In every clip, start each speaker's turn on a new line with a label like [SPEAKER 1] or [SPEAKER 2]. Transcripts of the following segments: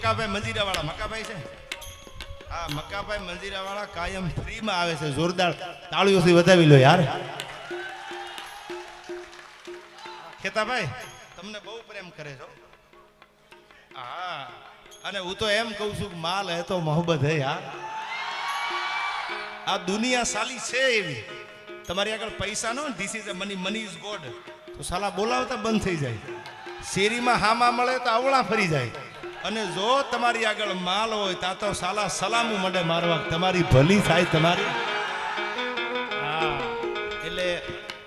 [SPEAKER 1] મકાભાઈ મંજીરા વાળા મકાભાઈ છે હા મકાભાઈ મંજીરા વાળા કાયમ ફ્રી માં આવે છે જોરદાર તાળીઓથી વધાવી લો યાર ખેતાભાઈ તમને બહુ પ્રેમ કરે છો હા અને હું તો એમ કહું છું કે માલ હે તો મોહબ્બત હે યાર આ દુનિયા સાલી છે એવી તમારી આગળ પૈસા નો this is money is god તો સાલા બોલાવતા બંધ થઈ જાય શેરીમાં હામા મળે તો આવળા ફરી જાય અને જો તમારી આગળ માલ હોય તા તો સાલા સલામું મંડે મારવા તમારી ભલી થાય તમારી હા એટલે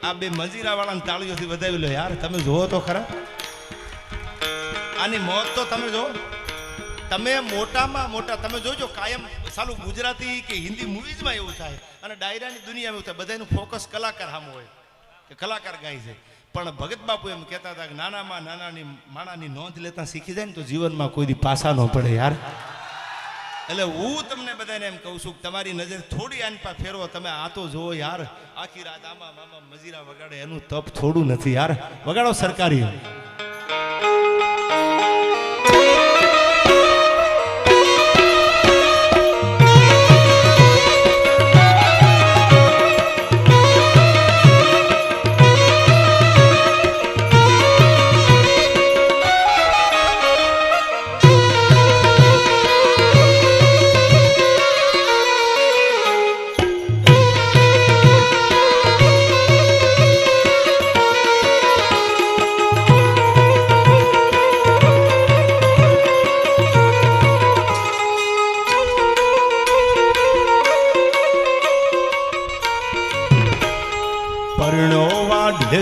[SPEAKER 1] આ બે મંજીરા વાળાને તાળીઓથી વધાવી લો યાર તમે જોવો તો ખરા આની મોત તો તમે જો તમે મોટામાં મોટા તમે જોજો કાયમ સાલું ગુજરાતી કે હિન્દી મૂવીઝમાં એવું થાય અને ડાયરાની દુનિયામાં એવું થાય બધાનું ફોકસ કલાકાર સામે હોય કે કલાકાર ગાય છે પણ ભગત બાપુ એમ કહેતા હતા કે નાનામાં નાનાની માણાની નોંધ લેતા શીખી જાય ને તો જીવનમાં કોઈ પાસા ન પડે યાર એટલે હું તમને બધાને એમ કહું છું કે તમારી નજર થોડી આની પર ફેરવો તમે આ તો જુઓ યાર આખી રાત આમાં મામા મજીરા વગાડે એનું તપ થોડું નથી યાર વગાડો સરકારી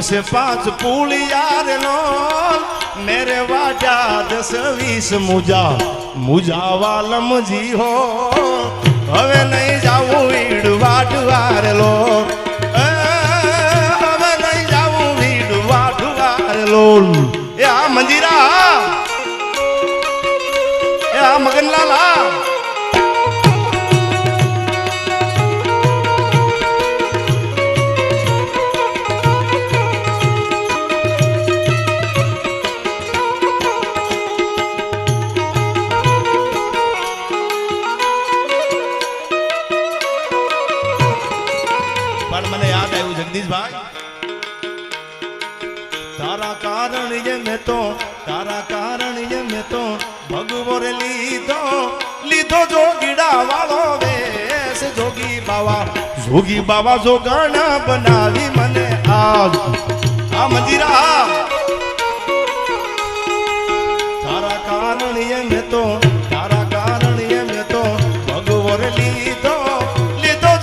[SPEAKER 1] से 5 पुलियार लो मेरे वाजा 10-20 मुजा वालम जी हो हवे नहीं जाऊं वीडवा डुआर लो हवे नहीं जाऊं वीडवा डुआर लो या मंजीरा या मगनलाला तारा कारण ये मैं तो भगवो रे लीधो जोगीड़ा वालो वेश जोगी बाबा जो गाना बनावी मने आज आ मंजीरा तारा कारण ये मैं तो भगवो रे लीधो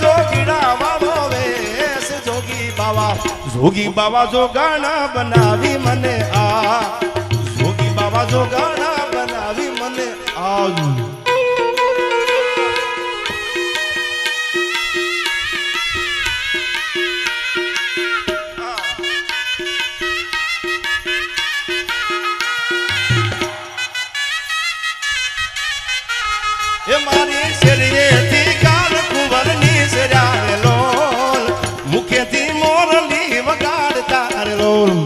[SPEAKER 1] जोगीड़ा वालो वेश जोगी बाबा जो गाना बनावी मने आ जोगी बाबा जो गाना बनावी मने आज ये मारी शरीरे थी काल कुंवरनी सजावे लोल मुखे थी मोरली वगाड़ता रे लोल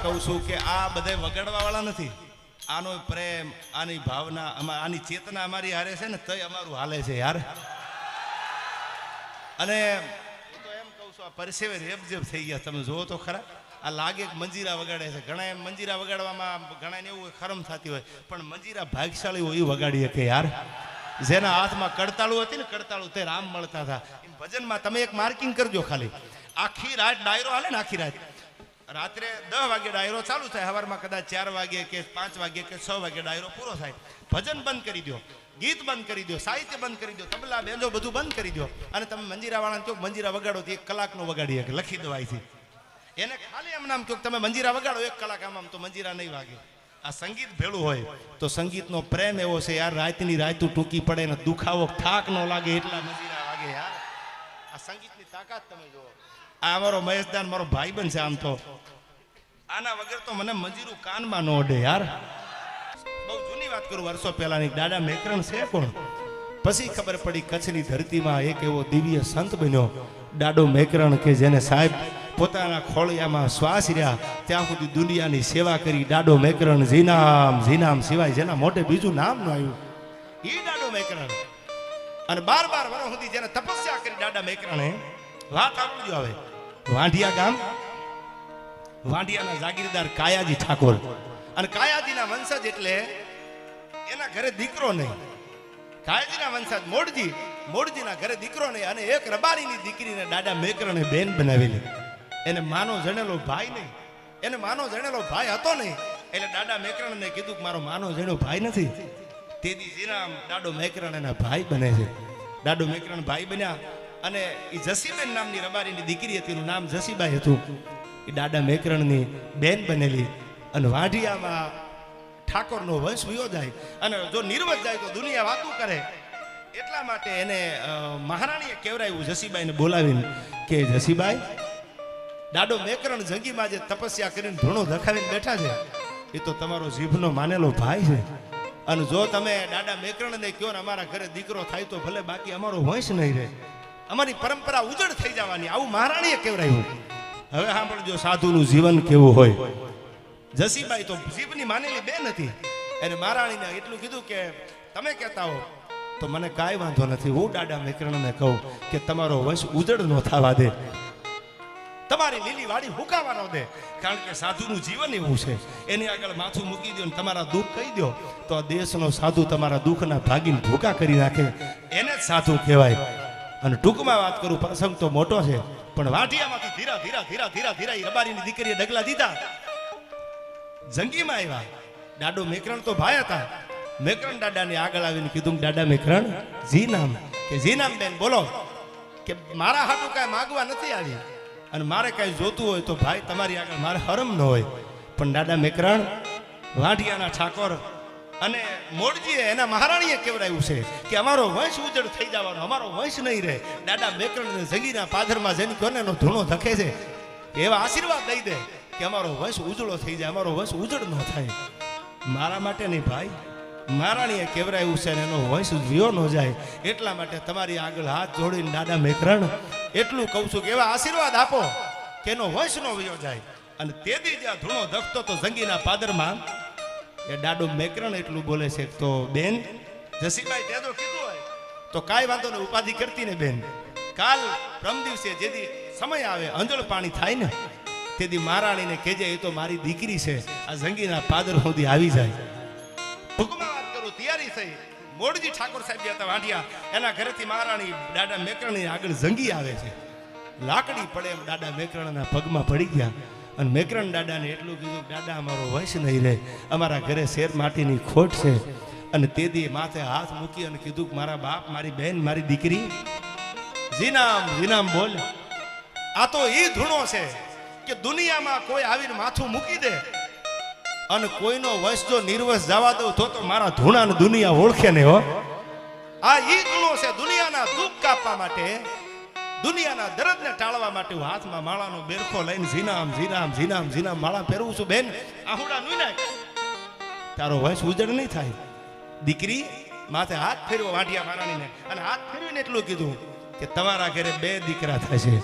[SPEAKER 1] કહું છું કે આ બધા વગાડવા વાળા નથી આનો પ્રેમ આની ભાવના આની ચેતના અમારી હારે છે ને તોય અમારું હાલે છે યાર અને હું તો એમ કહું છું આ પરસેવે રેબજેબ થઈ ગયા તમે જોવો તો ખરા આ લાગે મંજીરા વગાડે છે ઘણા એમ મંજીરા વગાડવામાં ઘણાને એવું ખરમ થતી હોય પણ મંજીરા ભાગશાળી હોય એ વગાડી શકે યાર જેના હાથમાં કડતાળું હતી ને કડતાળું તે રામ મળતા હતા ભજનમાં તમે એક માર્કિંગ કરજો ખાલી આખી રાત ડાયરો હાલે ને આખી રાત રાત્રે 10 વાગે ડાયરો ચાલુ થાય સવારમાં કદાચ 4 વાગે કે 5 વાગે કે 6 વાગે ડાયરો પૂરો થાય ભજન બંધ કરી દો ગીત બંધ કરી દો સાહિત્ય બંધ કરી દો તબલા બેંજો બધું બંધ કરી દો અને તમે મંજીરા વાળાને કહો મંજીરા વગાડો તો 1 કલાકનો વગાડી શકે લખી દો અહીંથી એને ખાલી એમ નામ કહો તમે મંજીરા વગાડો 1 કલાક આમ તો મંજીરા નહીં વાગે આ સંગીત ભેળું હોય તો સંગીતનો પ્રેમ એવો છે યાર, રાતની રાતું ટૂંકી પડે ને દુખાવો થાક ન લાગે એટલા મંજીરા વાગે યાર. આ સંગીતની તાકાત તમે જુઓ. આ અમારો મહેશદાન મારો ભાઈબંધ છે. આમ તો આના વગર તો મને મંજીરું કાનમાં ન ઓડે યાર. બહુ જૂની વાત કરું, વર્ષો પહેલાની. દાદા મેકરણ છે કોણ? પછી ખબર પડી કચ્છની ધરતીમાં એક એવો દિવ્ય સંત બન્યો દાદો મેકરણ, કે જેને સાહેબ પોતાના ખોળિયામાં શ્વાસ રહ્યા ત્યાં સુધી દુનિયાની સેવા કરી. દાદો મેકરણ જીનામ જીનામ સિવાય જેના મોઢે બીજું નામ ન આવ્યું એ દાદો મેકરણ. અને 12 વર્ષ સુધી જેને તપસ્યા કરી દાદા મેકરણે. વાત આવડજો હવે. વાંઢિયા ગામ, વાંઢિયાના જાગીરદાર કાયાજી ઠાકોર, અને કાયાજીના વંશજ એટલે એના ઘરે દીકરો નહીં. કાયાજીના વંશજ મોડજી, મોડજીના ઘરે દીકરો નહીં. અને એક રબારીની દીકરીને દાદા મેકરણે બેન બનાવેલી. એને માનો જણેલો ભાઈ નહીં, એને માનો જણેલો ભાઈ હતો નહીં. એટલે દાદા મેકરણને કીધું કે મારો માનો જણેલો ભાઈ નથી. તેથી જીનામ દાદો મેકરણ એના ભાઈ બને છે. દાદો મેકરણ ભાઈ બન્યા. અને એ જસીબેન નામની રબારીની દીકરી હતી, એનું નામ જસીબાઈ હતું. એ દાદા મેકરણની બેન બનેલી. અને વાઢિયામાં ઠાકોરનો વંશ વયો જાય, અને જો નિર્વત જાય તો દુનિયા વાતું કરે. એટલા માટે એને મહારાણીએ કેવરાયું જસીબાઈને બોલાવીને કે જસીબાઈ, દાદો મેકરણ જંગીમાં જે તપસ્યા કરીને ધૂણો ધખાવીને બેઠા છે એ તો તમારો જીભનો માનેલો ભાઈ છે. અને જો તમે દાદા મેકરણને કહો ને અમારા ઘરે દીકરો થાય તો ભલે, બાકી અમારો વંશ નહીં રહે, અમારી પરંપરા ઉજળ થઈ જવાની. આવું મહારાણીએ કેવરાયું. હવે સાંભળજો સાધુનું જીવન કેવું હોય. જસીબાઈ તો જીભની માનેલી બેન હતી. એને મહારાણીને એટલું કીધું કે તમે કહેતા હો તો મને કાંઈ વાંધો નથી, હું દાદા મેકરણને કહું કે તમારો વંશ ઉજળ ન થવા દે, તમારી લીલી વાડી હુકાવા ન દે. કારણ કે સાધુનું જીવન એવું છે, એની આગળ માથું મૂકી દો ને તમારા દુઃખ કહી દો તો આ દેશનો સાધુ તમારા દુઃખના ભાગીને ભૂકા કરી નાખે. એને જ સાધુ કહેવાય. અને ટૂંકમાં વાત કરું, પ્રસંગ તો મોટો છે, પણ વાઢિયામાંથી ધીરા ધીરા ધીરા ધીરા ધીરા એ રબારીની દીકરીએ ડગલા દીધા, જંગીમાં આવ્યા. દાદો મેકરણ તો ભાઈ હતા. મેકરણ દાદાને આગળ આવીને કીધું, દાદા મેકરણ જી નામ, કે જી નામ બેન બોલો, કે મારા હાટું કાંઈ માગવા નથી આવી, અને મારે કાંઈ જોતું હોય તો ભાઈ તમારી આગળ મારે હરમ ન હોય. પણ દાદા મેકરણ વાઢિયાના ઠાકોર અને મોડજીએ એના મહારાણીએ કેવડાવ્યું છે કે અમારો વંશ ઉજળ થઈ જવાનો, અમારો વંશ નહીં રહે. દાદા મેકરણને જંગીના પાદરમાં જઈને કોને એનો ધૂણો ધકે છે એવા આશીર્વાદ દઈ દે કે અમારો વંશ ઉજળો થઈ જાય, અમારો વંશ ઉજળ ન થાય. મારા માટે નહીં ભાઈ, મહારાણીએ કેવરાયું છે, એનો વંશ વિયો ન જાય. એટલા માટે તમારી આગળ હાથ જોડીને દાદા મેકરણ એટલું કહું છું કે એવા આશીર્વાદ આપો કે એનો વંશ નો વિયો જાય. અને તેથી જ્યાં ધૂણો ધકતો તો જંગીના પાદરમાં, એ દાદો મેકરણ એટલું બોલે છે, તો બેન જસીબાઈ તે તો કીધું હોય તો કાંઈ વાંધો ને, ઉપાધિ કરતી ને બેન. કાલ પ્રમ દિવસે જેથી સમય આવે અંજળ પાણી થાય ને તેથી મહારાણીને કહેજે એ તો મારી દીકરી છે, આ જંગીના પાદર સુધી આવી જાય. ટૂંકમાં વાત કરું, તૈયારી થઈ. મોડજી ઠાકોર સાહેબ હતા વાંઢિયા, એના ઘરેથી મહારાણી દાદા મેકરણની આગળ જંગી આવે છે. લાકડી પડે એમ દાદા મેકરણના પગમાં પડી ગયા. અને મેકરણ દાદાને એટલું કીધું, દાદા અમારો વંશ નહીં રહે, અમારા ઘરે શેર માટીની ખોટ છે. અને તે દી માથે હાથ મૂકી અને કીધું કે મારા બાપ, મારી બહેન, મારી દીકરી જીનામ જીનામ બોલ. આ તો એ ધૂણો છે કે દુનિયામાં કોઈ આવીને માથું મૂકી દે અને કોઈનો વંશ જો નિર્વંશ જવા દઉં તો મારા ધૂણાને દુનિયા ઓળખે નહીં હો. આ ઈ ધૂણો છે દુનિયાના દુઃખ કાપવા માટે, દુનિયાના દર્દને ટાળવા માટે. હું હાથમાં માળાનો બેરખો લઈને જીનામ જીનામ જીનામ જીનામ માળા પહેરવું છું. બેન આહુડા નું નાખ, તારો વંશ ઉજળ નહીં થાય. દીકરી માથે હાથ ફેરવો વાઢિયા મહારાણીને, અને હાથ ફેરવીને એટલું કીધું કે તમારા ઘરે 2 દીકરા થશે,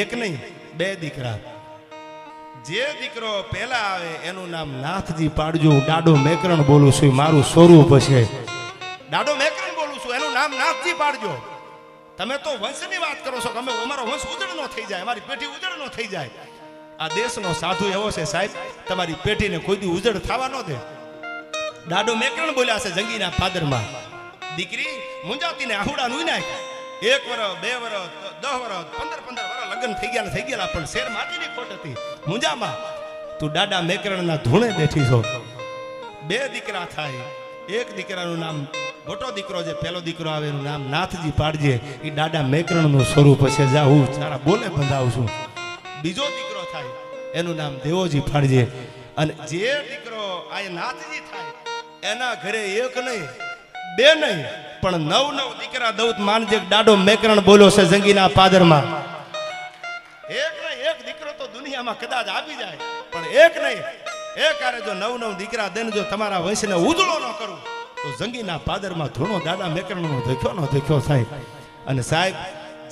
[SPEAKER 1] એક નહીં 2 દીકરા. જે દીકરો પહેલા આવે એનું નામ નાથજી પાડજો. દાદો મેકરણ બોલું છું, મારું સ્વરૂપ છે. દાદો મેકરણ બોલું છું, એનું નામ નાથજી પાડજો. તમે તો વંશની વાત કરો છો કે અમે અમારો વંશ ઉજળ નો થઈ જાય, અમારી પેઢી ઉજળ નો થઈ જાય. આ દેશનો સાધુ એવો છે સાહેબ, તમારી પેઢીને કોઈ દી ઉજળ થવા ન દે. દાદો મેકરણ બોલ્યા છે જંગીના પાદરમાં, દીકરી મુંજાતીને આહુડા નું નાખ. 1 વર્ષ 2 વર્ષ 10 વર્ષ 15 વર્ષ લગ્ન થઈ ગયા પણ શેર માટીની ખોટ હતી મુંજામાં. તું દાદા મેકરણના ધૂણે બેઠી છો. 2 દીકરા થાય, એક દીકરાનું નામ, મોટો દીકરો જે પહેલો દીકરો આવે એનું નામ નાથજી પાડજે. એ દાદા મેકરણનું સ્વરૂપ છે, જા હું તારા બોલે બંધાવું છું. બીજો દીકરો થાય એનું નામ દેવોજી પાડજે. અને જે દીકરો આ એ નાથજી થાય એના ઘરે એક નહીં બે નહીં પણ 9 દીકરા દઉત માનજે દાડો મેકરણ બોલ્યો છે જંગીના પાદરમાં. એક નહીં એક દીકરો તો દુનિયામાં કદાચ આવી જાય પણ એક નહીં એક આરે જો 9 દીકરા દઈને જો તમારા વંશને ઉજળો ન કરું તો જંગીના પાદરમાં ધૂણો દાડા મેકરણનો દેખ્યો સાહેબ. અને સાહેબ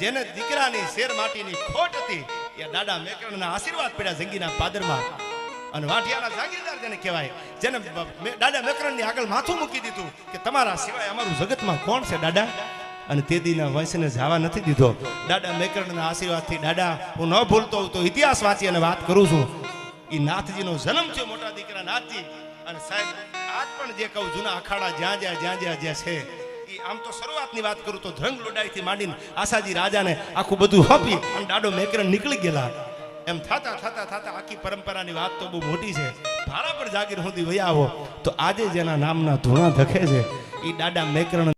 [SPEAKER 1] જેને દીકરાની શેર માટીની ખોટ હતી એ દાડા મેકરણના આશીર્વાદ પડ્યા જંગીના પાદરમાં. અને વાઢિયાના જાગીરદાર જેને કહેવાય જેને દાડા મેકરણની આગળ માથું મૂકી દીધું કે તમારા સિવાય અમારું જગતમાં કોણ છે દાડા. અને તેદીના વંશને જવા નથી દીધો દાડા મેકરણના આશીર્વાદથી. દાડા હું ન ભૂલતો હોઉં તો ઇતિહાસ વાંચી અને વાત કરું છું. એ નાથજીનો જન્મ છે મોટા દીકરા નાથજી. અને સાહેબ આજ પણ જે કહું જૂના અખાડા જ્યાં છે એ આમ તો શરૂઆતની વાત કરું તો ધ્રંગ લોડાઈથી માંડીને આશાજી રાજાને આખું બધું હોપી અને દાડો મેકરણ નીકળી ગયેલા. એમ થતા આખી પરંપરાની વાત તો બહુ મોટી છે. ભાડા પર જાગીર સુધી વયા આવો તો આજે જેના નામના ધૂણા ધખે છે એ દાડા મેકરણ